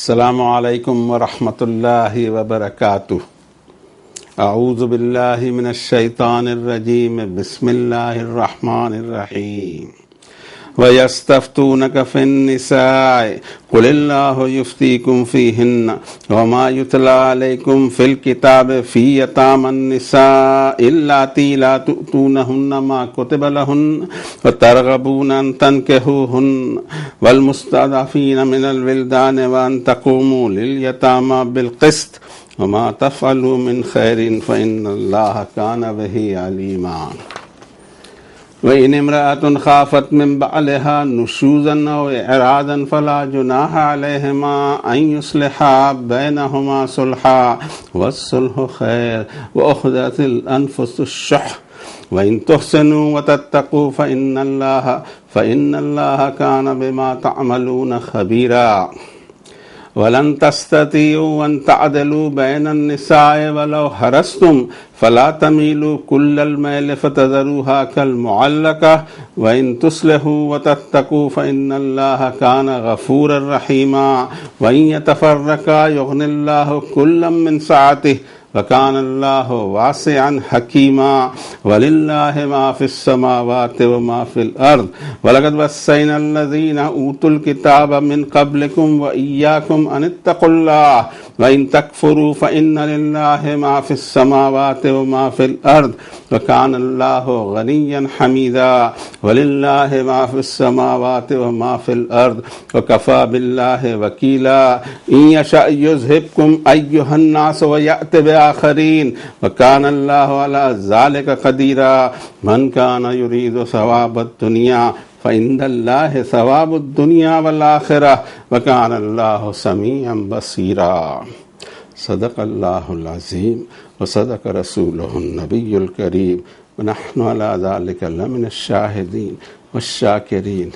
السلام علیکم ورحمۃ اللہ وبرکاتہ۔ اعوذ باللہ من الشیطان الرجیم، بسم اللہ الرحمن الرحیم۔ وَيَسْتَفْتُونَكَ فِي النِّسَاءِ قُلِ اللَّهُ يُفْتِيكُمْ فِيهِنَّ وَمَا يُتْلَى عَلَيْكُمْ فِي الْكِتَابِ فِي يَتَامَى النِّسَاءِ اللَّاتِي لَا تُؤْتُونَهُنَّ مَا كُتِبَ لَهُنَّ وَتَرْغَبُونَ أَن تَنكِحُوهُنَّ وَالْمُسْتَضْعَفِينَ مِنَ الْوِلْدَانِ وَأَن تَقُومُوا لِلْيَتَامَى بِالْقِسْطِ وَمَا تَفْعَلُوا مِنْ خَيْرٍ فَإِنَّ اللَّهَ كَانَ بِهِ عَلِيمًا۔ وَإِنِ امْرَأَةٌ خَافَتْ مِنْ بَعْلِهَا نُشُوزًا أَوْ إِعْرَاضًا فَلَا جُنَاحَ عَلَيْهِمَا أَنْ يُصْلِحَا بَيْنَهُمَا صُلْحًا وَالصُّلْحُ خَيْرٌ وَأُخْضَتِ الْأَنْفُسُ الشُّحَّ وَإِنْ تُحْسِنُوا وَتَتَّقُوا فَإِنَّ اللَّهَ كَانَ بِمَا تَعْمَلُونَ خَبِيرًا۔ وَلَن تَسْتَطِيعُوا أَن تَعْدِلُوا بَيْنَ النِّسَاءِ وَلَوْ حَرَصْتُمْ فَلَا تَمِيلُوا كُلَّ الْمَيْلِ فَتَذَرُوهَا كَالْمُعَلَّقَةِ وَإِن تُصْلِحُوا وَتَتَّقُوا فَإِنَّ اللَّهَ كَانَ غَفُورًا رَّحِيمًا۔ وَإِن يَتَفَرَّقَا يُغْنِ اللَّهُ كُلًّا مِّن سَعَتِهِ وَكَانَ اللَّهُ وَاسِعًا حَكِيمًا۔ وَلِلَّهِ مَا فِي السَّمَاوَاتِ وَمَا فِي الْأَرْضِ وَلَقَدْ وَصَّيْنَا الَّذِينَ أُوتُوا الْكِتَابَ مِن قَبْلِكُمْ وَإِيَّاكُمْ أَنِ اتَّقُوا اللَّهَ وَإِن تَكْفُرُوا فَإِنَّ لِلَّهِ مَا فِي السَّمَاوَاتِ وَمَا فِي الْأَرْضِ وَكَانَ اللَّهُ غَنِيًّا حَمِيدًا۔ وَلِلَّهِ مَا فِي السَّمَاوَاتِ وَمَا فِي الْأَرْضِ وَكَفَى بِاللَّهِ وَكِيلًا۔ إِن يَشَأْ يُذْهِبْكُمْ أَيُّهَا النَّاسُ وَيَأْتِ بِآخَرِينَ وَكَانَ اللَّهُ عَلَى ذَلِكَ قَدِيرًا۔ مَنْ كَانَ يُرِيدُ ثَوَابَ الدُّنْيَا فَإِنَّ اللَّهَ ثَوَابُ الدُّنْيَا وَالْآخِرَةِ وَكَانَ اللَّهُ سَمِيعًا بَصِيرًا۔ صدق اللہ العظیم وصدق رسولہ النبی الکریم ونحن علی ذلک لمن الشاہدین والشاکرین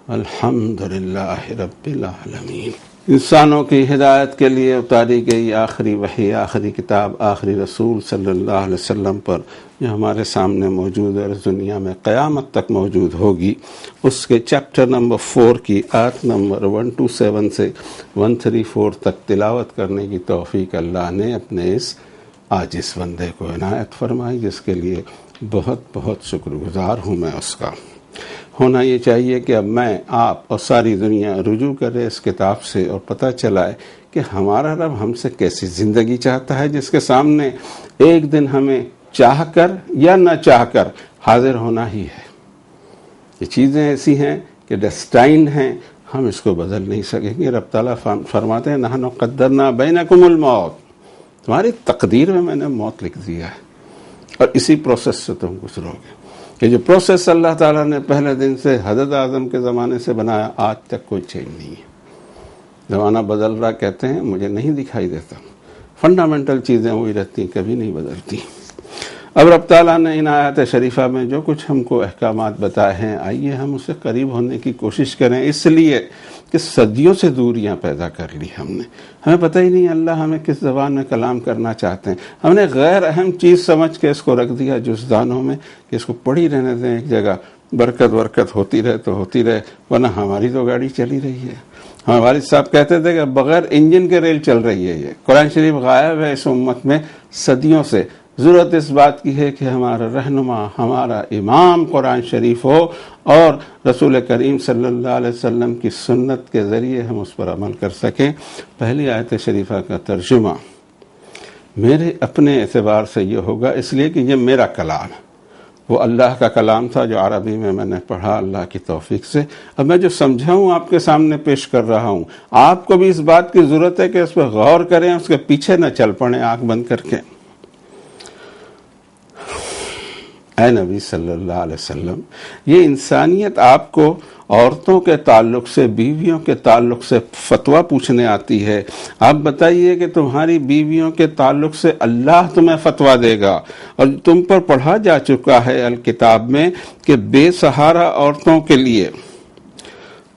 والحمد للہ رب العالمین۔ انسانوں کی ہدایت کے لیے اتاری گئی آخری وحی، آخری کتاب، آخری رسول صلی اللہ علیہ وسلم پر جو ہمارے سامنے موجود ہے اور اس دنیا میں قیامت تک موجود ہوگی، اس کے چیپٹر نمبر 4 کی آیت نمبر 127 سے 134 تک تلاوت کرنے کی توفیق اللہ نے اپنے اس عاجز بندے کو عنایت فرمائی، جس کے لیے بہت بہت شکر گزار ہوں میں اس کا۔ ہونا یہ چاہیے کہ اب میں، آپ اور ساری دنیا رجوع کرے اس کتاب سے اور پتہ چلائے کہ ہمارا رب ہم سے کیسی زندگی چاہتا ہے، جس کے سامنے ایک دن ہمیں چاہ کر یا نہ چاہ کر حاضر ہونا ہی ہے۔ یہ چیزیں ایسی ہیں کہ ڈیسٹائن ہیں، ہم اس کو بدل نہیں سکیں گے۔ رب تعالیٰ فرماتے ہیں نحن قدرنا بینکم الموت، تمہاری تقدیر میں میں نے موت لکھ دیا ہے اور اسی پروسیس سے تم گزرو گے۔ کہ جو پروسیس اللہ تعالیٰ نے پہلے دن سے حضرت اعظم کے زمانے سے بنایا، آج تک کوئی چینج نہیں ہے۔ زمانہ بدل رہا کہتے ہیں، مجھے نہیں دکھائی دیتا، فنڈامنٹل چیزیں وہی رہتی، کبھی نہیں بدلتی۔ اب رب تعالیٰ نے ان آیات شریفہ میں جو کچھ ہم کو احکامات بتائے ہیں، آئیے ہم اس سے قریب ہونے کی کوشش کریں، اس لیے کہ صدیوں سے دوریاں پیدا کر لی ہم نے، ہمیں پتہ ہی نہیں اللہ ہمیں کس زبان میں کلام کرنا چاہتے ہیں۔ ہم نے غیر اہم چیز سمجھ کے اس کو رکھ دیا جزدانوں میں کہ اس کو پڑھی رہنے دیں ایک جگہ، برکت ہوتی رہے تو ہوتی رہے، ورنہ ہماری تو گاڑی چلی رہی ہے۔ ہمارے والد صاحب کہتے تھے کہ بغیر انجن کے ریل چل رہی ہے۔ یہ قرآن شریف غائب ہے اس امت میں صدیوں سے۔ ضرورت اس بات کی ہے کہ ہمارا رہنما، ہمارا امام قرآن شریف ہو اور رسول کریم صلی اللہ علیہ وسلم کی سنت کے ذریعے ہم اس پر عمل کر سکیں۔ پہلی آیت شریفہ کا ترجمہ میرے اپنے اعتبار سے یہ ہوگا، اس لیے کہ یہ میرا کلام ہے، وہ اللہ کا کلام تھا جو عربی میں نے پڑھا اللہ کی توفیق سے۔ اب میں جو سمجھا ہوں آپ کے سامنے پیش کر رہا ہوں، آپ کو بھی اس بات کی ضرورت ہے کہ اس پہ غور کریں، اس کے پیچھے نہ چل پڑیں آنکھ بند کر کے۔ اے نبی صلی اللہ علیہ وسلم، یہ انسانیت آپ کو عورتوں کے تعلق سے، بیویوں کے تعلق سے فتویٰ پوچھنے آتی ہے۔ آپ بتائیے کہ تمہاری بیویوں کے تعلق سے اللہ تمہیں فتویٰ دے گا، اور تم پر پڑھا جا چکا ہے الکتاب میں کہ بے سہارا عورتوں کے لیے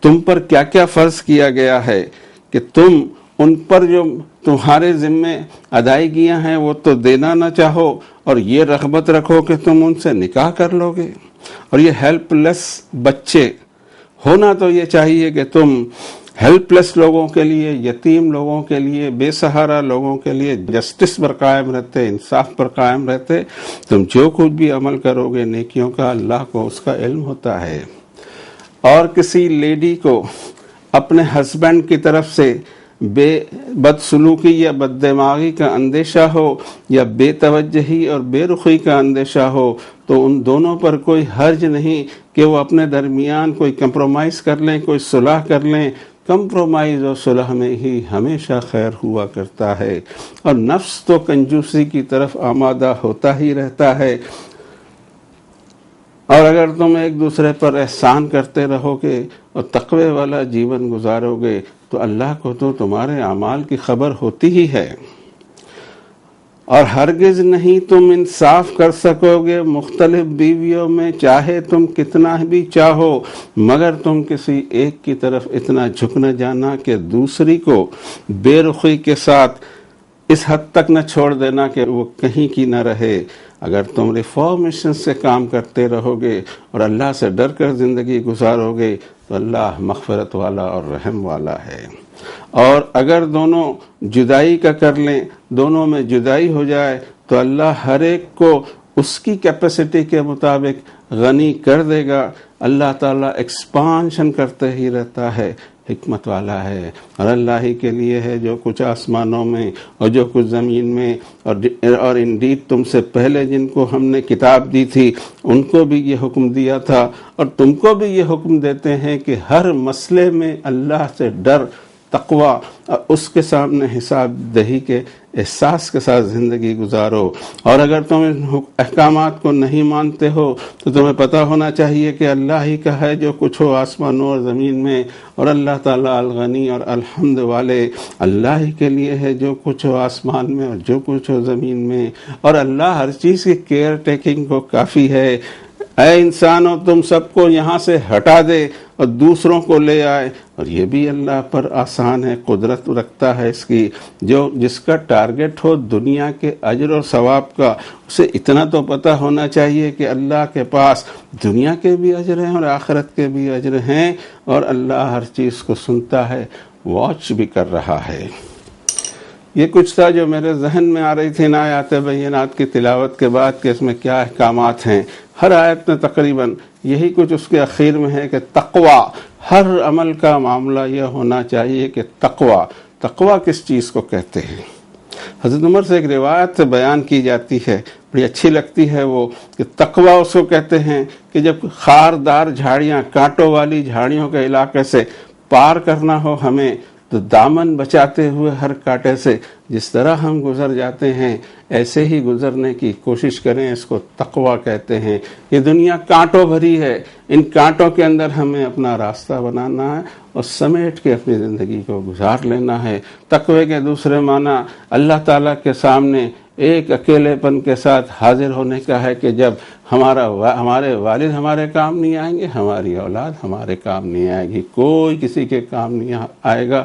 تم پر کیا کیا فرض کیا گیا ہے کہ تم ان پر جو تمہارے ذمے ادائیگیاں ہیں وہ تو دینا نہ چاہو، اور یہ رغبت رکھو کہ تم ان سے نکاح کر لو گے۔ اور یہ ہیلپ لیس بچے، ہونا تو یہ چاہیے کہ تم ہیلپ لیس لوگوں کے لیے، یتیم لوگوں کے لیے، بے سہارا لوگوں کے لیے جسٹس پر قائم رہتے، انصاف پر قائم رہتے، تم جو کچھ بھی عمل کرو گے نیکیوں کا، اللہ کو اس کا علم ہوتا ہے۔ اور کسی لیڈی کو اپنے ہسبینڈ کی طرف سے بدسلوکی یا بد دماغی کا اندیشہ ہو یا بے توجہی اور بے رخی کا اندیشہ ہو تو ان دونوں پر کوئی حرج نہیں کہ وہ اپنے درمیان کوئی کمپرومائز کر لیں، کوئی صلح کر لیں۔ کمپرومائز اور صلح میں ہی ہمیشہ خیر ہوا کرتا ہے، اور نفس تو کنجوسی کی طرف آمادہ ہوتا ہی رہتا ہے۔ اور اگر تم ایک دوسرے پر احسان کرتے رہو گے اور تقوی والا جیون گزارو گے تو اللہ کو تو تمہارے اعمال کی خبر ہوتی ہی ہے۔ اور ہرگز نہیں تم انصاف کر سکو گے مختلف بیویوں میں، چاہے تم کتنا بھی چاہو، مگر تم کسی ایک کی طرف اتنا جھک نہ جانا کہ دوسری کو بے رخی کے ساتھ اس حد تک نہ چھوڑ دینا کہ وہ کہیں کی نہ رہے۔ اگر تم ریفارمیشن سے کام کرتے رہو گے اور اللہ سے ڈر کر زندگی گزارو گے تو اللہ مغفرت والا اور رحم والا ہے۔ اور اگر دونوں جدائی کا کر لیں، دونوں میں جدائی ہو جائے تو اللہ ہر ایک کو اس کی کیپیسٹی کے مطابق غنی کر دے گا۔ اللہ تعالیٰ ایکسپانشن کرتے ہی رہتا ہے، حکمت والا ہے، اور اللہ ہی کے لیے ہے جو کچھ آسمانوں میں اور جو کچھ زمین میں، اور انڈیڈ تم سے پہلے جن کو ہم نے کتاب دی تھی ان کو بھی یہ حکم دیا تھا، اور تم کو بھی یہ حکم دیتے ہیں کہ ہر مسئلے میں اللہ سے ڈر، تقوی اور اس کے سامنے حساب دہی کے احساس کے ساتھ زندگی گزارو۔ اور اگر تم ان احکامات کو نہیں مانتے ہو تو تمہیں پتہ ہونا چاہیے کہ اللہ ہی کا ہے جو کچھ ہو آسمانوں اور زمین میں، اور اللہ تعالیٰ الغنی اور الحمد والے، اللہ ہی کے لیے ہے جو کچھ ہو آسمان میں اور جو کچھ ہو زمین میں، اور اللہ ہر چیز کی کیئر ٹیکنگ کو کافی ہے۔ اے انسانوں، تم سب کو یہاں سے ہٹا دے اور دوسروں کو لے آئے، اور یہ بھی اللہ پر آسان ہے، قدرت رکھتا ہے اس کی۔ جس کا ٹارگٹ ہو دنیا کے اجر اور ثواب کا، اسے اتنا تو پتہ ہونا چاہیے کہ اللہ کے پاس دنیا کے بھی اجر ہیں اور آخرت کے بھی اجر ہیں، اور اللہ ہر چیز کو سنتا ہے، واچ بھی کر رہا ہے۔ یہ کچھ تھا جو میرے ذہن میں آ رہی تھی ان آیات بینات کی تلاوت کے بعد کہ اس میں کیا احکامات ہیں۔ ہر آیت میں تقریباً یہی کچھ اس کے اخیر میں ہے کہ تقوی، ہر عمل کا معاملہ یہ ہونا چاہیے کہ تقوی کس چیز کو کہتے ہیں۔ حضرت عمر سے ایک روایت سے بیان کی جاتی ہے، بڑی اچھی لگتی ہے وہ، کہ تقوی اس کو کہتے ہیں کہ جب خاردار جھاڑیاں، کانٹوں والی جھاڑیوں کے علاقے سے پار کرنا ہو ہمیں تو دامن بچاتے ہوئے ہر کانٹے سے جس طرح ہم گزر جاتے ہیں ایسے ہی گزرنے کی کوشش کریں، اس کو تقوی کہتے ہیں۔ یہ دنیا کانٹوں بھری ہے، ان کانٹوں کے اندر ہمیں اپنا راستہ بنانا ہے اور سمیٹ کے اپنی زندگی کو گزار لینا ہے۔ تقوی کے دوسرے معنی اللہ تعالیٰ کے سامنے ایک اکیلے پن کے ساتھ حاضر ہونے کا ہے کہ جب ہمارے والد ہمارے کام نہیں آئیں گے، ہماری اولاد ہمارے کام نہیں آئے گی، کوئی کسی کے کام نہیں آئے گا،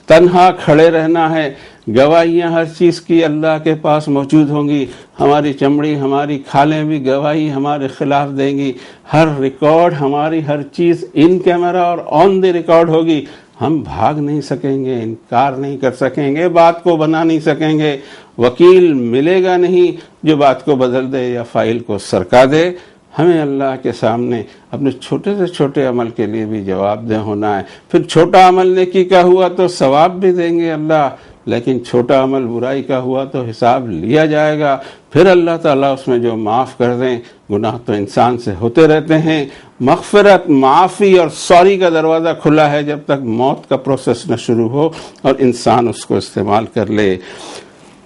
تنہا کھڑے رہنا ہے۔ گواہیاں ہر چیز کی اللہ کے پاس موجود ہوں گی، ہماری چمڑی، ہماری کھالیں بھی گواہی ہمارے خلاف دیں گی، ہر ریکارڈ، ہماری ہر چیز ان کیمرہ اور آن دی ریکارڈ ہوگی۔ ہم بھاگ نہیں سکیں گے، انکار نہیں کر سکیں گے، بات کو بنا نہیں سکیں گے، وکیل ملے گا نہیں جو بات کو بدل دے یا فائل کو سرکا دے۔ ہمیں اللہ کے سامنے اپنے چھوٹے سے چھوٹے عمل کے لیے بھی جواب دہ ہونا ہے۔ پھر چھوٹا عمل نیکی کا ہوا تو ثواب بھی دیں گے اللہ، لیکن چھوٹا عمل برائی کا ہوا تو حساب لیا جائے گا۔ پھر اللہ تعالیٰ اس میں جو معاف کر دیں، گناہ تو انسان سے ہوتے رہتے ہیں، مغفرت، معافی اور سوری کا دروازہ کھلا ہے جب تک موت کا پروسیس نہ شروع ہو اور انسان اس کو استعمال کر لے۔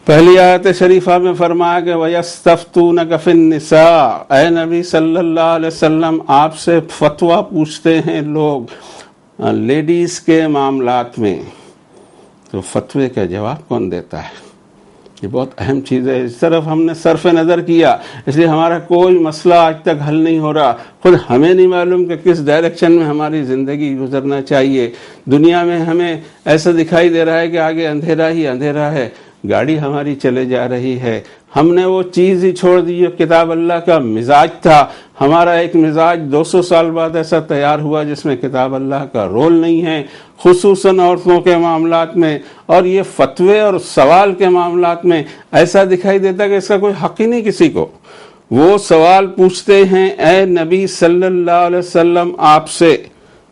پہلی آیت شریفہ میں فرمایا کہ وَيَسْتَفْتُونَكَ فِي النِّسَاءِ، اے نبی صلی اللہ علیہ وسلم آپ سے فتویٰ پوچھتے ہیں لوگ لیڈیز کے معاملات میں، تو فتوے کا جواب کون دیتا ہے؟ یہ بہت اہم چیز ہے، اس طرف ہم نے صرف نظر کیا، اس لیے ہمارا کوئی مسئلہ آج تک حل نہیں ہو رہا۔ خود ہمیں نہیں معلوم کہ کس ڈائریکشن میں ہماری زندگی گزرنا چاہیے۔ دنیا میں ہمیں ایسا دکھائی دے رہا ہے کہ آگے اندھیرا ہی اندھیرا ہے، گاڑی ہماری چلے جا رہی ہے، ہم نے وہ چیز ہی چھوڑ دی جو کتاب اللہ کا مزاج تھا، ہمارا ایک مزاج 200 سال بعد ایسا تیار ہوا جس میں کتاب اللہ کا رول نہیں ہے، خصوصاً عورتوں کے معاملات میں، اور یہ فتوے اور سوال کے معاملات میں ایسا دکھائی دیتا کہ اس کا کوئی حق ہی نہیں کسی کو۔ وہ سوال پوچھتے ہیں اے نبی صلی اللہ علیہ وسلم آپ سے،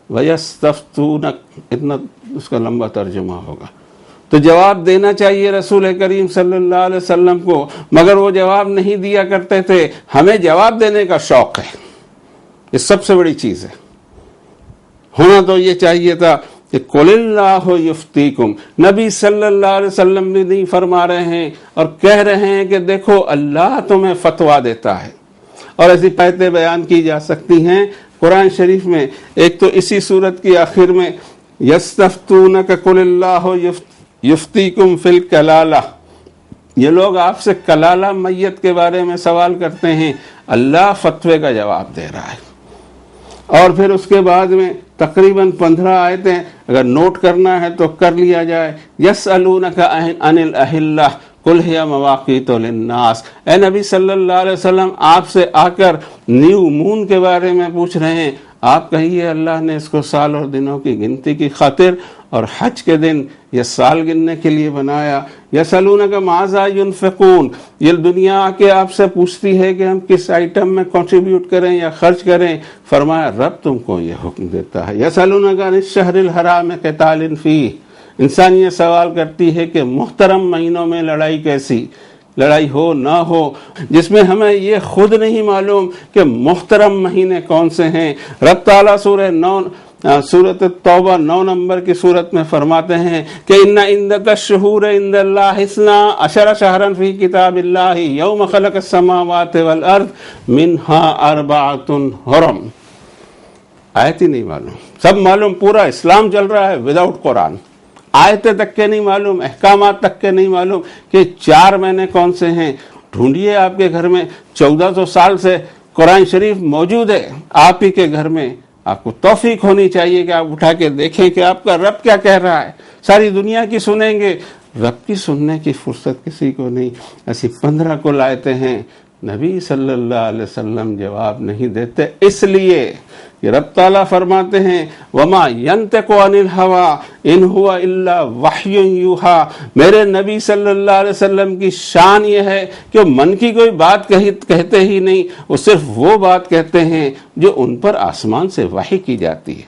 وَيَسْتَفْتُونَكَ، اتنا اس کا لمبا ترجمہ ہوگا، تو جواب دینا چاہیے رسول کریم صلی اللہ علیہ وسلم کو، مگر وہ جواب نہیں دیا کرتے تھے۔ ہمیں جواب دینے کا شوق ہے، یہ سب سے بڑی چیز ہے۔ ہونا تو یہ چاہیے تھا کہ قُلِ اللَّهُ يُفْتِيكُمْ، نبی صلی اللہ علیہ وسلم بھی نہیں فرما رہے ہیں اور کہہ رہے ہیں کہ دیکھو اللہ تمہیں فتویٰ دیتا ہے۔ اور ایسی آیتیں بیان کی جا سکتی ہیں قرآن شریف میں۔ ایک تو اسی صورت کی آخر میں يَسْتَفْتُونَكَ قُلِ اللَّهُ يُفْتِيكُمْ فِي الْكَلَالَةِ، یہ لوگ آپ سے کلالہ میت کے بارے میں سوال کرتے ہیں، اللہ فتوے کا جواب دے رہا ہے۔ اور پھر اس کے بعد میں تقریباً 15 آیتیں، اگر نوٹ کرنا ہے تو کر لیا جائے۔ یسألونک عن الأہلہ قل ہی مواقیت للناس، اے نبی صلی اللہ علیہ وسلم آپ سے آ کر نیو مون کے بارے میں پوچھ رہے ہیں، آپ کہیے اللہ نے اس کو سال اور دنوں کی گنتی کی خاطر اور حج کے دن یہ سال گننے کے لیے بنایا۔ یسألونک ماذا ينفقون، یہ دنیا آ کے آپ سے پوچھتی ہے کہ ہم کس آئٹم میں کنٹریبیوٹ کریں یا خرچ کریں، فرمایا رب تم کو یہ حکم دیتا ہے۔ یسألونک عن الشہر الحرام قتال فیہ، انسان یہ سوال کرتی ہے کہ محترم مہینوں میں لڑائی کیسی، لڑائی ہو نہ ہو، جس میں ہمیں یہ خود نہیں معلوم کہ محترم مہینے کون سے ہیں۔ رب تعالیٰ سورۃ توبہ 9 نمبر کی صورت میں فرماتے ہیں کہ ان عدۃ الشہور عند اللہ 12 شہرا فی کتاب اللہ یوم خلق السماوات والارض منہا 4 حرم۔ آیت ہی نہیں معلوم، سب معلوم پورا اسلام چل رہا ہے وداؤٹ قرآن، آیتیں تک کے نہیں معلوم، احکامات تک کے نہیں معلوم کہ 4 مہینے کون سے ہیں۔ ڈھونڈیے آپ کے گھر میں 1400 سال سے قرآن شریف موجود ہے آپ ہی کے گھر میں، آپ کو توفیق ہونی چاہیے کہ آپ اٹھا کے دیکھیں کہ آپ کا رب کیا کہہ رہا ہے۔ ساری دنیا کی سنیں گے، رب کی سننے کی فرصت کسی کو نہیں۔ ایسی 15 کل آیتیں ہیں، نبی صلی اللہ علیہ وسلم جواب نہیں دیتے، اس لیے کہ رب تعالیٰ فرماتے ہیں وَمَا يَنْتِقُ عَنِ الْهَوَىٰ إِنْ هُوَ إِلَّا وَحْيٌ يُوحَىٰ، میرے نبی صلی اللہ علیہ وسلم کی شان یہ ہے کہ من کی کوئی بات کہتے ہی نہیں، وہ صرف وہ بات کہتے ہیں جو ان پر آسمان سے وحی کی جاتی ہے۔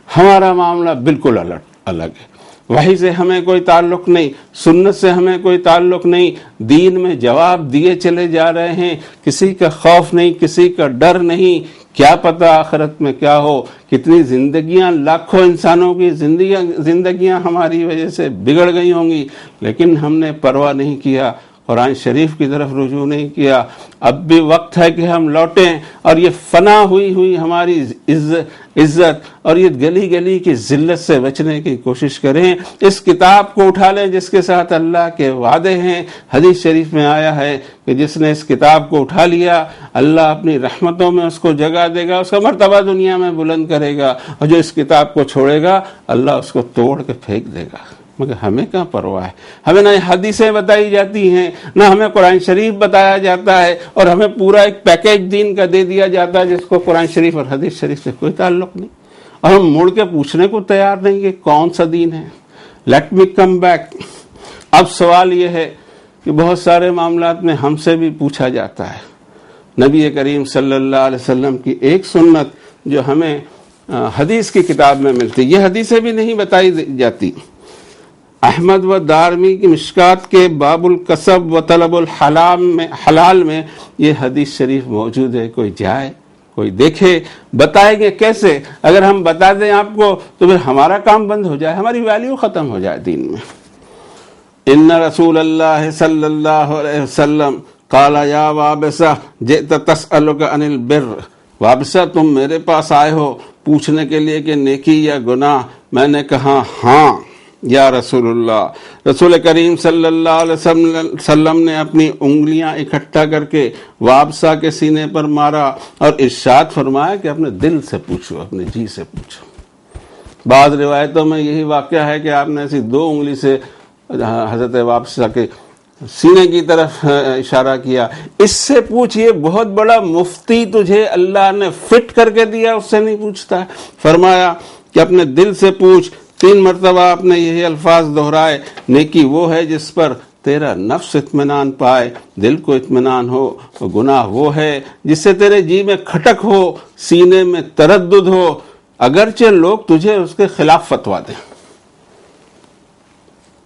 ہمارا معاملہ بالکل الگ ہے، وحی سے ہمیں کوئی تعلق نہیں، سنت سے ہمیں کوئی تعلق نہیں، دین میں جواب دیے چلے جا رہے ہیں، کسی کا خوف نہیں، کسی کا ڈر نہیں۔ کیا پتہ آخرت میں کیا ہو، کتنی زندگیاں، لاکھوں انسانوں کی زندگیاں ہماری وجہ سے بگڑ گئی ہوں گی، لیکن ہم نے پرواہ نہیں کیا، قرآن شریف کی طرف رجوع نہیں کیا۔ اب بھی وقت ہے کہ ہم لوٹیں اور یہ فنا ہوئی ہماری عزت اور یہ گلی گلی کی ذلت سے بچنے کی کوشش کریں۔ اس کتاب کو اٹھا لیں جس کے ساتھ اللہ کے وعدے ہیں۔ حدیث شریف میں آیا ہے کہ جس نے اس کتاب کو اٹھا لیا اللہ اپنی رحمتوں میں اس کو جگہ دے گا، اس کا مرتبہ دنیا میں بلند کرے گا، اور جو اس کتاب کو چھوڑے گا اللہ اس کو توڑ کے پھینک دے گا۔ مگر ہمیں کہاں پرواہ ہے، ہمیں نہ حدیثیں بتائی جاتی ہیں، نہ ہمیں قرآن شریف بتایا جاتا ہے، اور ہمیں پورا ایک پیکیج دین کا دے دیا جاتا ہے جس کو قرآن شریف اور حدیث شریف سے کوئی تعلق نہیں، اور ہم مڑ کے پوچھنے کو تیار نہیں کہ کون سا دین ہے۔ Let me come back. اب سوال یہ ہے کہ بہت سارے معاملات میں ہم سے بھی پوچھا جاتا ہے۔ نبی کریم صلی اللہ علیہ وسلم کی ایک سنت جو ہمیں حدیث کی کتاب میں ملتی، یہ حدیثیں بھی نہیں بتائی جاتی۔ احمد و دارمی کی مشکات کے باب القصب و طلب الحلال میں یہ حدیث شریف موجود ہے، کوئی جائے کوئی دیکھے، بتائیں گے کیسے؟ اگر ہم بتا دیں آپ کو تو پھر ہمارا کام بند ہو جائے، ہماری ویلیو ختم ہو جائے دین میں۔ ان رسول اللہ صلی اللہ علیہ وسلم قال یا وابسہ جئت تسألک عن البر، وابسہ تم میرے پاس آئے ہو پوچھنے کے لیے کہ نیکی یا گناہ؟ میں نے کہا ہاں یا رسول اللہ۔ رسول کریم صلی اللہ علیہ وسلم نے اپنی انگلیاں اکٹھا کر کے وابسہ کے سینے پر مارا اور ارشاد فرمایا کہ اپنے دل سے پوچھو، اپنے جی سے پوچھو۔ بعض روایتوں میں یہی واقعہ ہے کہ آپ نے ایسی 2 انگلی سے حضرت وابسہ کے سینے کی طرف اشارہ کیا. اس سے پوچھ، یہ بہت بڑا مفتی تجھے اللہ نے فٹ کر کے دیا، اس سے نہیں پوچھتا. فرمایا کہ اپنے دل سے پوچھ. 3 مرتبہ آپ نے یہی الفاظ دہرائے. نیکی وہ ہے جس پر تیرا نفس اطمینان پائے، دل کو اطمینان ہو. گناہ وہ ہے جس سے تیرے جی میں کھٹک ہو، سینے میں تردد ہو، اگرچہ لوگ تجھے اس کے خلاف فتویٰ دیں.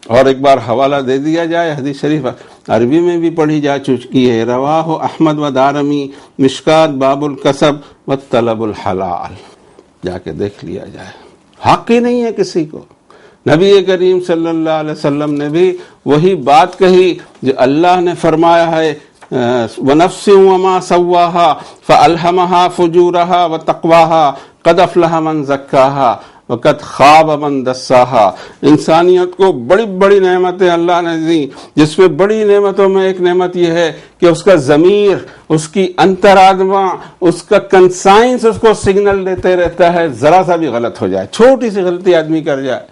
اور ایک بار حوالہ دے دیا جائے، حدیث شریف عربی میں بھی پڑھی جا چکی ہے. رواہ احمد و دارمی، مشکات باب الکسب و طلب الحلال. جا کے دیکھ لیا جائے. حق ہی نہیں ہے کسی کو. نبی کریم صلی اللہ علیہ وسلم نے بھی وہی بات کہی جو اللہ نے فرمایا ہے، وَنَفْسٍ وَمَا سَوَّاهَا فَأَلْهَمَهَا فُجُورَهَا وَتَقْوَاهَا قَدْ أَفْلَحَ مَنْ زَكَّاهَا وقت خواب من دساہا. انسانیت کو بڑی بڑی نعمتیں اللہ نے دی، جس میں بڑی نعمتوں میں ایک نعمت یہ ہے کہ اس کا ضمیر، اس کی انترآتما، اس کا کنسائنس اس کو سگنل دیتے رہتا ہے. ذرا سا بھی غلط ہو جائے، چھوٹی سی غلطی آدمی کر جائے،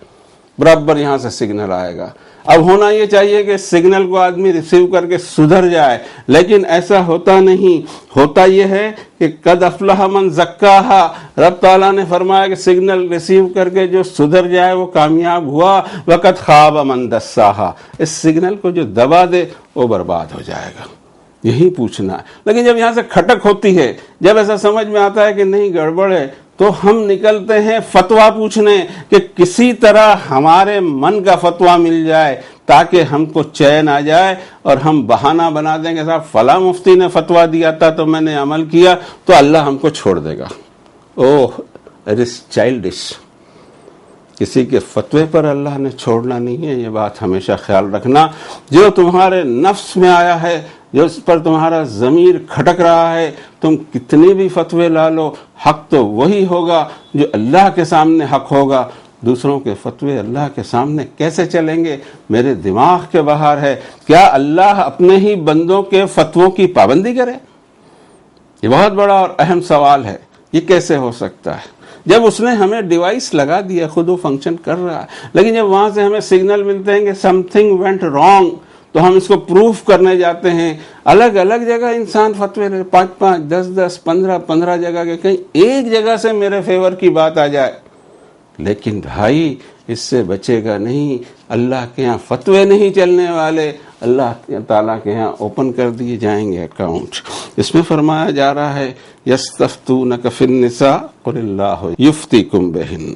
برابر یہاں سے سگنل آئے گا. اب ہونا یہ چاہیے کہ سگنل کو آدمی ریسیو کر کے سدھر جائے، لیکن ایسا ہوتا نہیں. ہوتا یہ ہے کہ قد افلح من زکاہا. رب تعالیٰ نے فرمایا کہ سگنل ریسیو کر کے جو سدھر جائے وہ کامیاب ہوا. وقت خواب من دساہا. اس سگنل کو جو دبا دے وہ برباد ہو جائے گا. یہی پوچھنا ہے. لیکن جب یہاں سے کھٹک ہوتی ہے، جب ایسا سمجھ میں آتا ہے کہ نہیں گڑبڑ ہے، تو ہم نکلتے ہیں فتویٰ پوچھنے کہ کسی طرح ہمارے من کا فتویٰ مل جائے تاکہ ہم کو چین آ جائے، اور ہم بہانہ بنا دیں کہ صاحب فلاں مفتی نے فتویٰ دیا تھا تو میں نے عمل کیا تو اللہ ہم کو چھوڑ دے گا. اوہ اٹ از چائلڈش. کسی کے فتوے پر اللہ نے چھوڑنا نہیں ہے. یہ بات ہمیشہ خیال رکھنا. جو تمہارے نفس میں آیا ہے، جو اس پر تمہارا ضمیر کھٹک رہا ہے، تم کتنے بھی فتوے لا لو، حق تو وہی ہوگا جو اللہ کے سامنے حق ہوگا. دوسروں کے فتوے اللہ کے سامنے کیسے چلیں گے؟ میرے دماغ کے باہر ہے. کیا اللہ اپنے ہی بندوں کے فتووں کی پابندی کرے؟ یہ بہت بڑا اور اہم سوال ہے. یہ کیسے ہو سکتا ہے؟ جب اس نے ہمیں ڈیوائس لگا دیا، خود وہ فنکشن کر رہا ہے، لیکن جب وہاں سے ہمیں سگنل ملتے ہیں کہ سم تھنگ وینٹ رانگ، تو ہم اس کو پروف کرنے جاتے ہیں. الگ الگ جگہ انسان فتوے لے، 5 10 15 جگہ کے، کہیں ایک جگہ سے میرے فیور کی بات آ جائے. لیکن بھائی اس سے بچے گا نہیں. اللہ کے ہاں فتوے نہیں چلنے والے، اللہ تعالیٰ کے ہاں اوپن کر دیے جائیں گے اکاؤنٹ. اس میں فرمایا جا رہا ہے یستفتونک فی النساء قل اللہ یفتیکم بہن.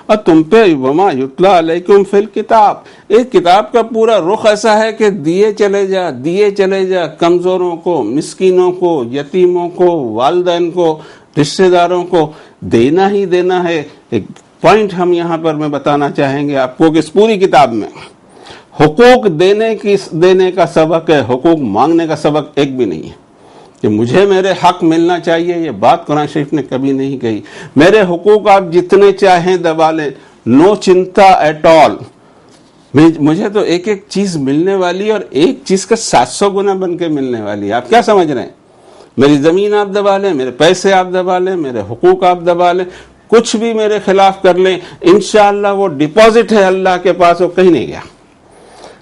اور تم پہ وما یتلا علیکم فی الکتاب. ایک کتاب کا پورا رخ ایسا ہے کہ دیے چلے جا کمزوروں کو، مسکینوں کو، یتیموں کو، والدین کو، رشتہ داروں کو دینا ہی دینا ہے. ایک پوائنٹ ہم یہاں پر میں بتانا چاہیں گے آپ کو کہ اس پوری کتاب میں حقوق دینے کا سبق ہے، حقوق مانگنے کا سبق ایک بھی نہیں ہے. کہ مجھے میرے حق ملنا چاہیے، یہ بات قرآن شریف نے کبھی نہیں کہی. میرے حقوق آپ جتنے چاہیں دبا لیں، نو چنتا ایٹ آل. مجھے تو ایک ایک چیز ملنے والی، اور ایک چیز کا 700 گنا بن کے ملنے والی. آپ کیا سمجھ رہے ہیں؟ میری زمین آپ دبا لیں، میرے پیسے آپ دبا لیں، میرے حقوق آپ دبا لیں، کچھ بھی میرے خلاف کر لیں، انشاءاللہ وہ ڈپازٹ ہے اللہ کے پاس، وہ کہیں نہیں گیا.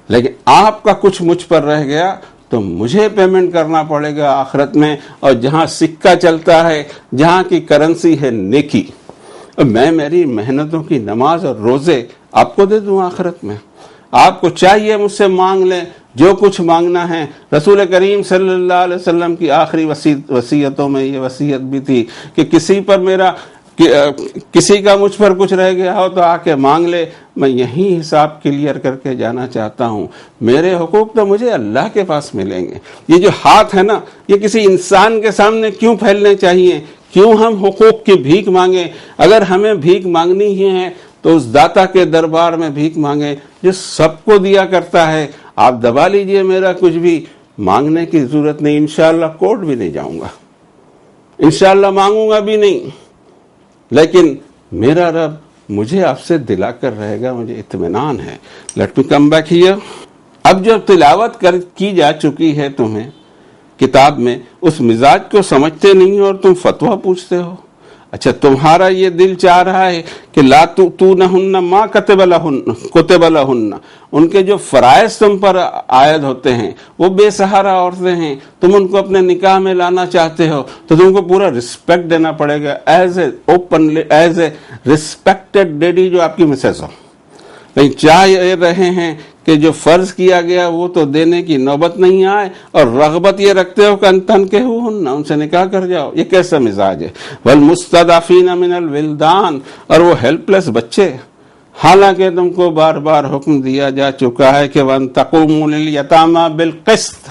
لیکن آپ کا کچھ مجھ پر رہ گیا تو مجھے پیمنٹ کرنا پڑے گا آخرت میں. اور جہاں سکہ چلتا ہے، جہاں کی کرنسی ہے نیکی، میں میری محنتوں کی نماز اور روزے آپ کو دے دوں آخرت میں. آپ کو چاہیے مجھ سے مانگ لیں جو کچھ مانگنا ہے. رسول کریم صلی اللہ علیہ وسلم کی آخری وصیتوں میں یہ وصیت بھی تھی کہ کسی کا مجھ پر کچھ رہ گیا ہو تو آ کے مانگ لے، میں یہی حساب کلیئر کر کے جانا چاہتا ہوں. میرے حقوق تو مجھے اللہ کے پاس ملیں گے. یہ جو ہاتھ ہے نا، یہ کسی انسان کے سامنے کیوں پھیلنے چاہیے؟ کیوں ہم حقوق کی بھیک مانگیں؟ اگر ہمیں بھیک مانگنی ہی ہے تو اس داتا کے دربار میں بھیک مانگیں جو سب کو دیا کرتا ہے. آپ دبا لیجئے میرا کچھ بھی، مانگنے کی ضرورت نہیں. انشاءاللہ کورٹ بھی نہیں جاؤں گا، انشاءاللہ مانگوں گا بھی نہیں. لیکن میرا رب مجھے آپ سے دلا کر رہے گا، مجھے اطمینان ہے. Let me come back here. اب جو تلاوت کی جا چکی ہے تمہیں کتاب میں، اس مزاج کو سمجھتے نہیں اور تم فتویٰ پوچھتے ہو. اچھا تمہارا یہ دل چاہ رہا ہے کہ لا تؤتونہن ما کتب لہن، ان کے جو فرائض تم پر عائد ہوتے ہیں وہ بے سہارا عورتیں ہیں، تم ان کو اپنے نکاح میں لانا چاہتے ہو تو تم کو پورا رسپیکٹ دینا پڑے گا ایز اے رسپیکٹڈ لیڈی جو آپ کی مسز ہو، لیکن چاہ رہے ہیں کہ جو فرض کیا گیا وہ تو دینے کی نوبت نہیں آئے، اور رغبت یہ رکھتے ہو کہ تنکحوہن، ان سے نکاح کر جاؤ. یہ کیسا مزاج ہے؟ والمستضعفین من الولدان، اور وہ ہیلپ لیس بچے، حالانکہ تم کو بار بار حکم دیا جا چکا ہے کہ وَأَن تَقُومُوا لِلْيَتَامَى بِالْقِسْطِ،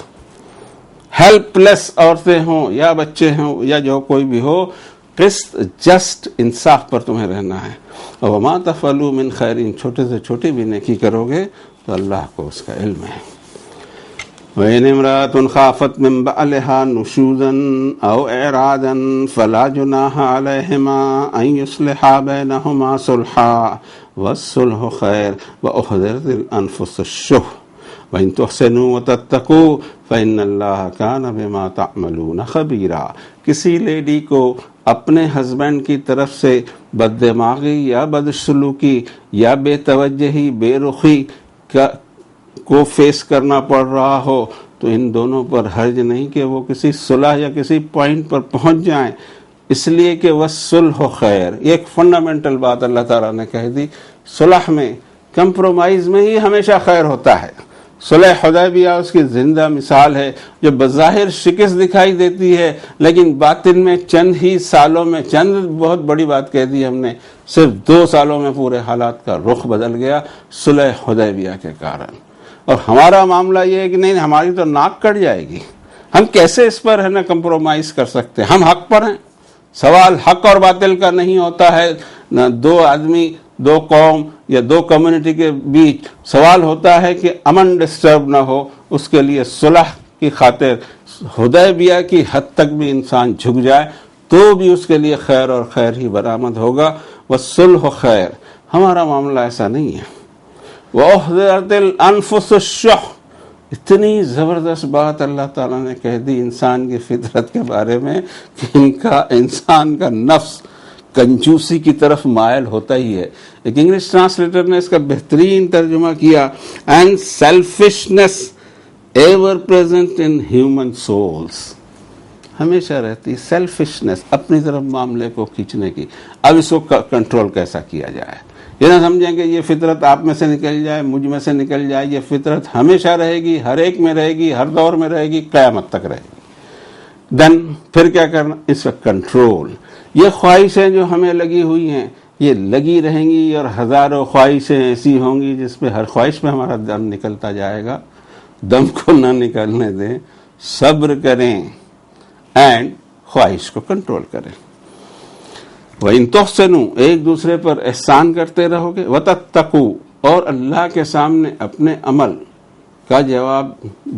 ہیلپ لیس عورتیں ہوں یا بچے ہوں یا جو کوئی بھی ہو، قسط جسٹ انصاف پر تمہیں رہنا ہے. وَمَا تَفْعَلُوا مِنْ خَيْرٍ، چھوٹے سے چھوٹی بھی نیکی کرو گے تو اللہ کو اس کا علم ہے. وَإِنِ امْرَأَةٌ خَافَتْ مِنْ بَعْلِهَا نُشُوزًا أَوْ إِعْرَاضًا فَلَا جُنَاحَ عَلَيْهِمَا أَنْ يُصْلِحَا بَيْنَهُمَا صُلْحًا وَالصُّلْحُ خَيْرٌ وَأُحْضِرَتِ الْأَنْفُسُ الشُّحَّ وَإِنْ تُحْسِنُوا وَتَتَّقُوا فَإِنَّ اللَّهَ كَانَ بِمَا تَعْمَلُونَ خَبِيرًا. کسی لیڈی کو اپنے ہسبینڈ کی طرف سے بد دماغی یا بدسلوکی یا بے توجہی، بے رخی کو فیس کرنا پڑ رہا ہو تو ان دونوں پر حرج نہیں کہ وہ کسی صلح یا کسی پوائنٹ پر پہنچ جائیں، اس لیے کہ والصلح خیر. یہ ایک فنڈامنٹل بات اللہ تعالیٰ نے کہہ دی، صلح میں، کمپرومائز میں ہی ہمیشہ خیر ہوتا ہے. صلح حدیبیہ اس کی زندہ مثال ہے، جو بظاہر شکست دکھائی دیتی ہے لیکن باطن میں چند ہی سالوں میں، چند بہت بڑی بات کہہ دی ہم نے، صرف 2 سالوں میں پورے حالات کا رخ بدل گیا صلح حدیبیہ کے کارن. اور ہمارا معاملہ یہ ہے کہ نہیں، ہماری تو ناک کٹ جائے گی، ہم کیسے اس پر ہے نا کمپرومائز کر سکتے ہیں؟ ہم حق پر ہیں. سوال حق اور باطل کا نہیں ہوتا ہے نہ 2 آدمی، 2 قوم یا 2 کمیونٹی کے بیچ، سوال ہوتا ہے کہ امن ڈسٹرب نہ ہو. اس کے لیے صلح کی خاطر حدیبیہ کی حد تک بھی انسان جھک جائے تو بھی اس کے لیے خیر اور خیر ہی برآمد ہوگا. والصلح خیر. ہمارا معاملہ ایسا نہیں ہے. وَأُحْضِرَتِ الْأَنفُسُ الشُّحَّ، اتنی زبردست بات اللہ تعالیٰ نے کہہ دی انسان کی فطرت کے بارے میں کہ انسان کا نفس کنجوسی کی طرف مائل ہوتا ہی ہے. ایک انگلش ٹرانسلیٹر نے اس کا بہترین ترجمہ کیا، and selfishness ever present in human souls, ہمیشہ رہتی سیلفشنس، اپنی طرف معاملے کو کھینچنے کی. اب اس کو کنٹرول کیسا کیا جائے؟ یہ نہ سمجھیں کہ یہ فطرت آپ میں سے نکل جائے، مجھ میں سے نکل جائے. یہ فطرت ہمیشہ رہے گی، ہر ایک میں رہے گی، ہر دور میں رہے گی، قیامت تک رہے گی. دن پھر کیا کرنا؟ اس کا کنٹرول. یہ خواہشیں جو ہمیں لگی ہوئی ہیں یہ لگی رہیں گی، اور ہزاروں خواہشیں ایسی ہوں گی جس پہ ہر خواہش پہ ہمارا دم نکلتا جائے گا. دم کو نہ نکلنے دیں، صبر کریں اینڈ خواہش کو کنٹرول کریں. وَإِن تُحْسِنُوا، ایک دوسرے پر احسان کرتے رہو گے. وَتَتَّقُوا، اور اللہ کے سامنے اپنے عمل کا جواب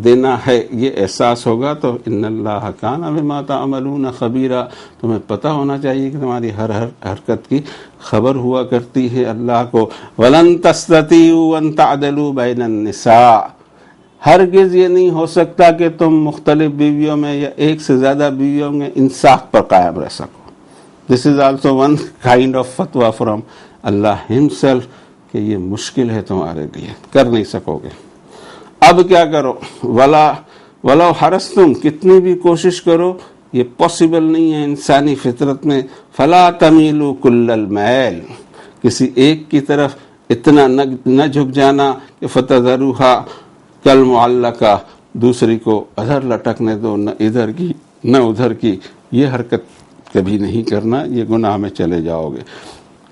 دینا ہے، یہ احساس ہوگا تو ان اللہ کان بما تعملون خبیرا، تمہیں پتہ ہونا چاہیے کہ تمہاری ہر حرکت کی خبر ہوا کرتی ہے اللہ کو. وَلَن تَسْتَطِيعُوا أَن تَعْدِلُوا بَيْنَ النِّسَاءِ، ہرگز یہ نہیں ہو سکتا کہ تم مختلف بیویوں میں یا ایک سے زیادہ بیویوں میں انصاف پر قائم رہ سکو. This is also one kind of fatwa from Allah himself کہ یہ مشکل ہے تمہارے لیے، کر نہیں سکو گے. اب کیا کرو؟ وَلَوْ حَرَصْتُمْ، کتنی بھی کوشش کرو یہ پاسبل نہیں ہے انسانی فطرت میں. فَلَا تَمِيلُوا كُلَّ الْمَيْلِ، کسی ایک کی طرف اتنا نہ جھک جانا کہ فَتَذَرُوهَا كَالْمُعَلَّقَةِ، دوسری کو ادھر لٹکنے دو، نہ ادھر کی نہ ادھر کی. یہ حرکت کبھی نہیں کرنا، یہ گناہ میں چلے جاؤ گے.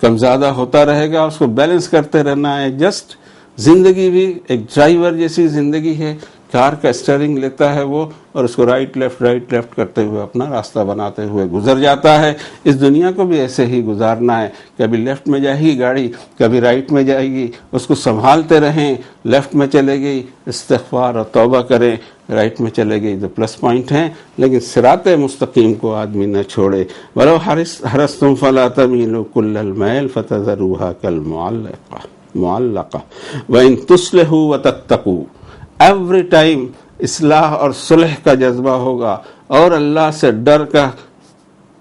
کم زیادہ ہوتا رہے گا، اس کو بیلنس کرتے رہنا ہے. جسٹ زندگی بھی ایک ڈرائیور جیسی زندگی ہے، کار کا اسٹیئرنگ لیتا ہے وہ، اور اس کو رائٹ لیفٹ کرتے ہوئے اپنا راستہ بناتے ہوئے گزر جاتا ہے. اس دنیا کو بھی ایسے ہی گزارنا ہے. کبھی لیفٹ میں جائے گی گاڑی، کبھی رائٹ میں جائے گی، اس کو سنبھالتے رہیں. لیفٹ میں چلے گئی، استغفار اور توبہ کریں. رائٹ میں چلے گئی تو پلس پوائنٹ ہیں، لیکن صراط مستقیم کو آدمی نہ چھوڑے. وَلَوْ حَرَصْتُمْ فَلَا تَمِيلُوا كُلَّ الْمَيْلِ فَتَذَرُوهَا كَالْمُعَلَّقَةِ. وَإِن تُصْلِحُوا وَتَتَّقُوا، ایوری ٹائم اصلاح اور صلح کا جذبہ ہوگا اور اللہ سے ڈر کا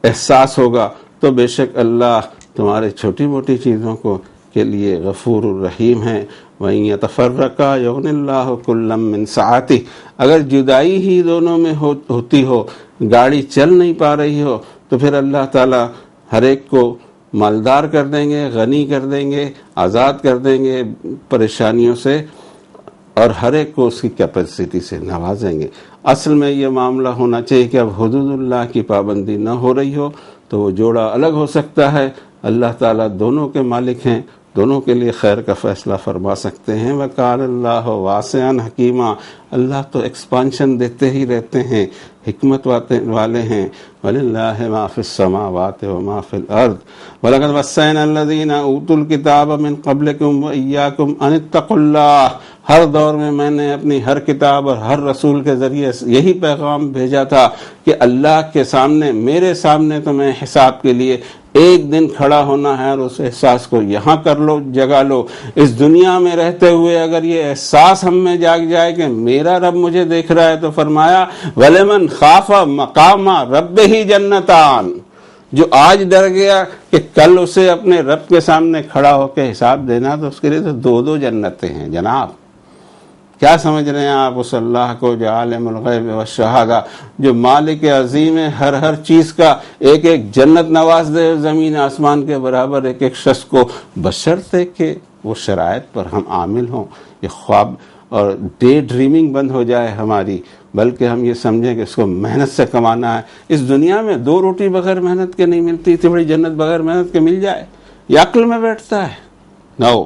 احساس ہوگا تو بے شک اللہ تمہارے چھوٹی موٹی چیزوں کو کے لیے غفور الرحیم ہے۔ وَإِن يَتَفَرَّقَا يُغْنِ اللَّهُ كُلًّا مِّن سَعَتِهِ، اگر جدائی ہی دونوں میں ہوتی ہو، گاڑی چل نہیں پا رہی ہو، تو پھر اللہ تعالیٰ ہر ایک کو مالدار کر دیں گے، غنی کر دیں گے، آزاد کر دیں گے پریشانیوں سے، اور ہر ایک کو اس کی کیپیسٹی سے نوازیں گے۔ اصل میں یہ معاملہ ہونا چاہیے کہ اب حدود اللہ کی پابندی نہ ہو رہی ہو تو وہ جوڑا الگ ہو سکتا ہے، اللہ تعالیٰ دونوں کے مالک ہیں، دونوں کے لیے خیر کا فیصلہ فرما سکتے ہیں۔ وَقَالَ اللَّهُ وَاسِعًا حَكِيمًا، اللہ تو ایکسپانشن دیتے ہی رہتے ہیں، حکمت والے ہیں۔ وَلِلَّهِ مَا فِي السَّمَاوَاتِ وَمَا فِي الْأَرْضِ وَلَقَدْ وَصَّيْنَا الَّذِينَ أُوتُوا الْكِتَابَ مِنْ قَبْلِكُمْ وَإِيَّاكُمْ أَنِ اتَّقُوا اللَّهَ، ہر دور میں میں نے اپنی ہر کتاب اور ہر رسول کے ذریعے یہی پیغام بھیجا تھا کہ اللہ کے سامنے، میرے سامنے تمہیں حساب کے لیے ایک دن کھڑا ہونا ہے، اور اس احساس کو یہاں کر لو، جگا لو۔ اس دنیا میں رہتے ہوئے اگر یہ احساس ہم میں جاگ جائے کہ میرا رب مجھے دیکھ رہا ہے، تو فرمایا وَلِمَنْ خَافَ مَقَامَ رَبِّهِ جَنَّتَانِ، جو آج ڈر گیا کہ کل اسے اپنے رب کے سامنے کھڑا ہو کے حساب دینا، تو اس کے لیے تو دو جنتیں ہیں جناب۔ کیا سمجھ رہے ہیں آپ اس اللہ کو جو عالم الغیب والشہادہ، جو مالک عظیم ہے، ہر چیز کا ایک ایک جنت نواز دے زمین آسمان کے برابر ایک ایک شخص کو، بشرطے کہ وہ شرائط پر ہم عامل ہوں، یہ خواب اور ڈے ڈریمنگ بند ہو جائے ہماری، بلکہ ہم یہ سمجھیں کہ اس کو محنت سے کمانا ہے۔ اس دنیا میں 2 روٹی بغیر محنت کے نہیں ملتی، اتنی بڑی جنت بغیر محنت کے مل جائے، یہ عقل میں بیٹھتا ہے؟ نو۔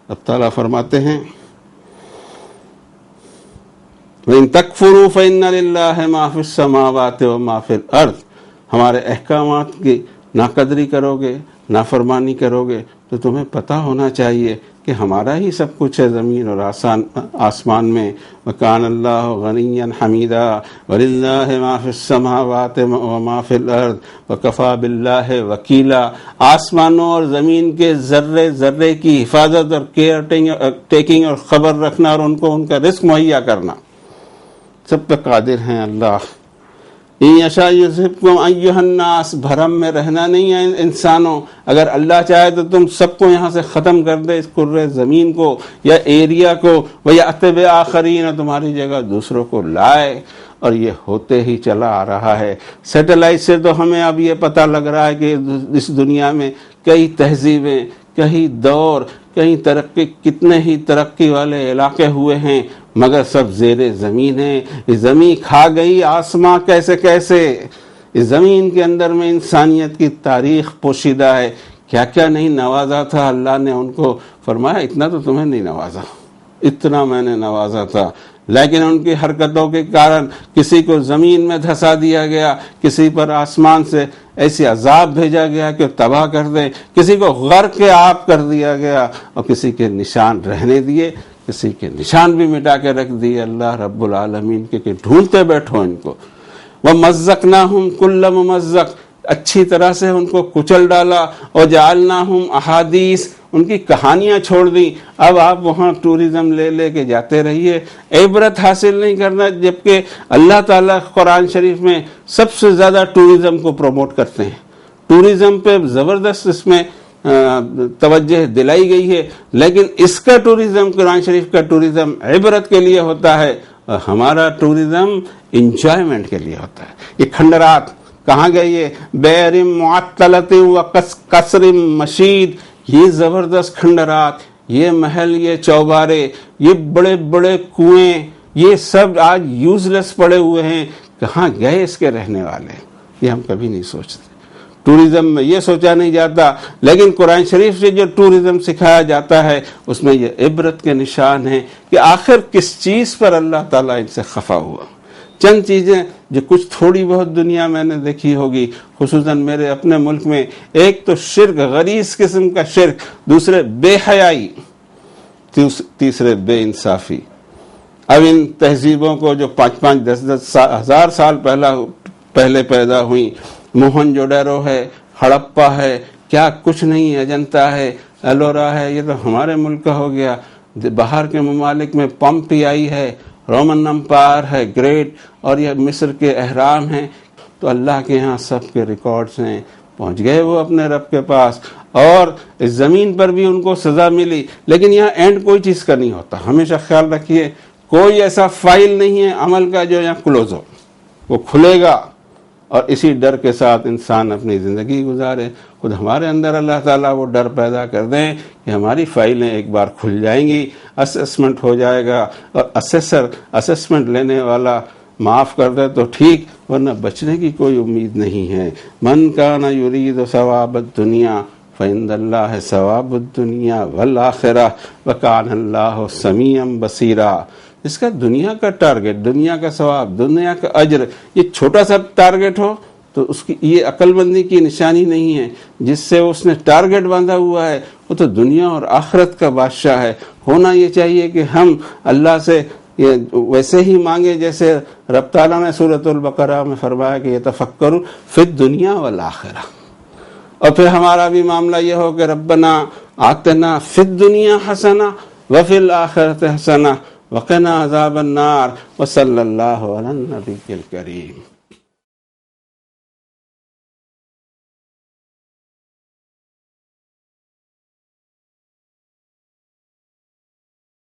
اب تعالیٰ فرماتے ہیں وَإِن تَكْفُرُوا فَإِنَّ لِلَّهِ مَا فِي السَّمَاوَاتِ وَمَا فِي الْأَرْضِ، ہمارے احکامات کی ناقدری کرو گے، نافرمانی کرو گے، تو تمہیں پتہ ہونا چاہیے کہ ہمارا ہی سب کچھ ہے زمین اور آسمان میں۔ وَكَانَ اللَّهُ غَنِيًّا حَمِيدًا وَلِلَّهِ مَا فِي السَّمَاوَاتِ وَمَا فِي الْأَرْضِ وَكَفَى بِاللَّهِ وَكِيلًا، آسمانوں اور زمین کے ذرے ذرے کی حفاظت اور کیئر ٹیکنگ اور خبر رکھنا اور ان کو ان کا رزق مہیا کرنا، سب پہ قادر ہیں اللہ۔ ان یشاء یذھبکم ایھا الناس، بھرم میں رہنا نہیں ہے انسانوں، اگر اللہ چاہے تو تم سب کو یہاں سے ختم کر دے، اس کرۂ زمین کو یا ایریا کو، ویأتی بآخرین، اور تمہاری جگہ دوسروں کو لائے، اور یہ ہوتے ہی چلا آ رہا ہے۔ سیٹلائٹ سے تو ہمیں اب یہ پتہ لگ رہا ہے کہ اس دنیا میں کئی تہذیبیں، کئی دور، کئی ترقی، کتنے ہی ترقی والے علاقے ہوئے ہیں، مگر سب زیر زمین ہیں۔ یہ زمین کھا گئی آسماں کیسے کیسے، اس زمین کے اندر میں انسانیت کی تاریخ پوشیدہ ہے، کیا کیا نہیں نوازا تھا اللہ نے ان کو۔ فرمایا اتنا تو تمہیں نہیں نوازا، اتنا میں نے نوازا تھا، لیکن ان کی حرکتوں کے کارن کسی کو زمین میں دھسا دیا گیا، کسی پر آسمان سے ایسی عذاب بھیجا گیا کہ تباہ کر دے، کسی کو غرق آب کر دیا گیا، اور کسی کے نشان رہنے دیے، کسی کے نشان بھی مٹا کے رکھ دیے اللہ رب العالمین کے کہ ڈھونڈتے بیٹھو ان کو۔ وَمَزَّقْنَاهُمْ كُلَّ مُمَزَّقٍ، اچھی طرح سے ان کو کچل ڈالا، اور جعلناہم احادیث، ان کی کہانیاں چھوڑ دی۔ اب آپ وہاں ٹورزم لے کے جاتے رہیے، عبرت حاصل نہیں کرنا، جبکہ اللہ تعالیٰ قرآن شریف میں سب سے زیادہ ٹورزم کو پروموٹ کرتے ہیں، ٹورزم پہ زبردست اس میں توجہ دلائی گئی ہے، لیکن اس کا ٹورزم، قرآن شریف کا ٹورزم عبرت کے لیے ہوتا ہے، اور ہمارا ٹورزم انجوائمنٹ کے لیے ہوتا ہے۔ یہ کھنڈرات کہاں گئے؟ یہ بئر معطلۃ و قصر مشید، یہ زبردست کھنڈرات، یہ محل، یہ چوبارے، یہ بڑے بڑے کنویں، یہ سب آج یوزلیس پڑے ہوئے ہیں، کہاں گئے اس کے رہنے والے؟ یہ ہم کبھی نہیں سوچتے، ٹورزم میں یہ سوچا نہیں جاتا، لیکن قرآن شریف سے جو ٹورزم سکھایا جاتا ہے اس میں یہ عبرت کے نشان ہیں کہ آخر کس چیز پر اللہ تعالیٰ ان سے خفا ہوا۔ چند چیزیں جو کچھ تھوڑی بہت دنیا میں نے دیکھی ہوگی، خصوصاً میرے اپنے ملک میں، ایک تو شرک، غلیظ قسم کا شرک، دوسرے بے حیائی، تیسرے بے انصافی۔ اب ان تہذیبوں کو جو 5-5 10-10 ہزار سال پہلے پیدا ہوئی، موہن جوڈیرو ہے، ہڑپا ہے، کیا کچھ نہیں، اجنتا ہے، ایلورا ہے، یہ تو ہمارے ملک کا ہو گیا۔ باہر کے ممالک میں پمپیائی ہے، رومن امپائر ہے گریٹ، اور یہ مصر کے اہرام ہیں۔ تو اللہ کے ہاں سب کے ریکارڈز ہیں، پہنچ گئے وہ اپنے رب کے پاس، اور اس زمین پر بھی ان کو سزا ملی، لیکن یہاں اینڈ کوئی چیز کا نہیں ہوتا. ہمیشہ خیال رکھیے کوئی ایسا فائل نہیں ہے عمل کا جو یہاں کلوز ہو، وہ کھلے گا، اور اسی ڈر کے ساتھ انسان اپنی زندگی گزارے. خود ہمارے اندر اللہ تعالیٰ وہ ڈر پیدا کر دیں کہ ہماری فائلیں ایک بار کھل جائیں گی، اسسمنٹ ہو جائے گا، اور اسسمنٹ لینے والا معاف کر دے تو ٹھیک، ورنہ بچنے کی کوئی امید نہیں ہے. من کان یرید ثواب الدنیا فعند اللہ ثواب الدنیا والآخرہ وکان اللہ سمیعا بصیرا. اس کا دنیا کا ٹارگٹ، دنیا کا ثواب، دنیا کا اجر، یہ چھوٹا سا ٹارگٹ ہو تو اس کی یہ عقل مندی کی نشانی نہیں ہے. جس سے اس نے ٹارگٹ باندھا ہوا ہے وہ تو دنیا اور آخرت کا بادشاہ ہے. ہونا یہ چاہیے کہ ہم اللہ سے ویسے ہی مانگے جیسے رب تعالیٰ نے سورۃ البقرہ میں فرمایا کہ یتفکروا فی الدنیا والآخرہ. اور پھر ہمارا بھی معاملہ یہ ہو کہ ربنا آتنا فی الدنیا حسنہ وفی الآخرۃ حسنہ وقنا عذاب النار وصلی اللہ علی النبی الکریم.